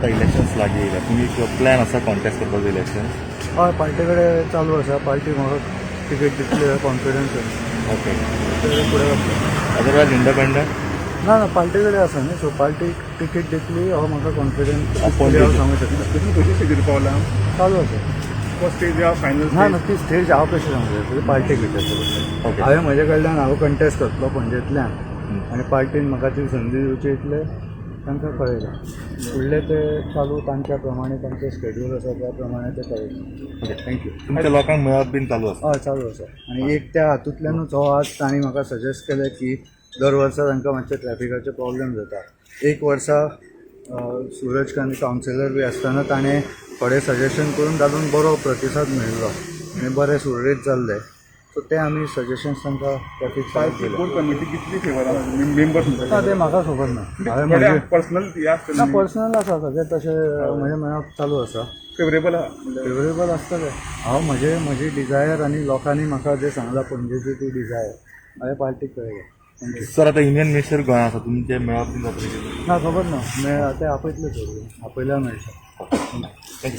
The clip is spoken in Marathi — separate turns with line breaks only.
आता इलेक्शन्स लागीं येयल्या, तुमी प्लॅन आसा कॉन्टेस्ट करपाचो इलेक्शन?
हय पार्टी कडेन चालू आसा. पार्टी म्हाका टिकेट दितली कॉन्फिडन्स
ओके.
फुडें वचपाक.
Otherwise independent?
ना ना पार्टी कडेन आसा न्ही, सो पार्टी टिकेट दितली हो म्हाका कॉन्फिडन्स
Appointed.
हांव सांगूंक शकता.
कितनी खंयची स्टेजीर पावला
चालू आसा.
फर्स्ट स्टेज या फायनल
ना ना ती स्टेज हांव कशी सांगूं पार्टी भितर.
ओके.
हांवें म्हजे कडल्यान हांव कंटेस्ट करतलो पणजेंतल्यान आनी पार्टीन म्हाका ती संदी दिवची इतले तांकां कळयलां. फुडले ते चालू तांच्या प्रमाणे तांचें स्केड्यूल आसा त्या प्रमाणे ते कळयता.
Okay, thank you. तुमच्या लोकांक मेळप बीन चालू आसा?
हय चालू आसा. आनी एक त्या हातूंतल्यानूच हो आज तांणी म्हाका सजेस्ट केलें की दर वर्सा तांकां मातशे ट्रॅफिकाचे प्रॉब्लेम जाता. एक वर्सा सूरज कांत कावन्सिलर बी आसतना ताणें थोडें सजेशन करून तातूंत बरो प्रतिसाद मेळिल्लो आनी बरें सुरळीत जाल्लें. सो ते आमी सजेशन्स तांकां ट्रॅफीक सारक दिले.
कोर कमिटी कितली फेवर मेंबर्स
ना ते म्हाका खबर ना. हांवें म्हजे
पर्सनल
ना पर्सनल आसा सगळें तशें म्हजें मेळप चालू आसा.
फेवरेबल
फेवरेबल आसतलें. हांव म्हजी डिझायर आनी लोकांनी म्हाका जें सांगलां पणजेची ती डिझायर हांवें पार्टीक कळयलें. थँक्यू.
सर, आता युनियन मिनिस्टर गोंयांत आसा, तुमचे मेळप बीन जातलें?
ना खबर ना ते आपयतले सोडून आपयल्यार मेळटा.
थँक्यू.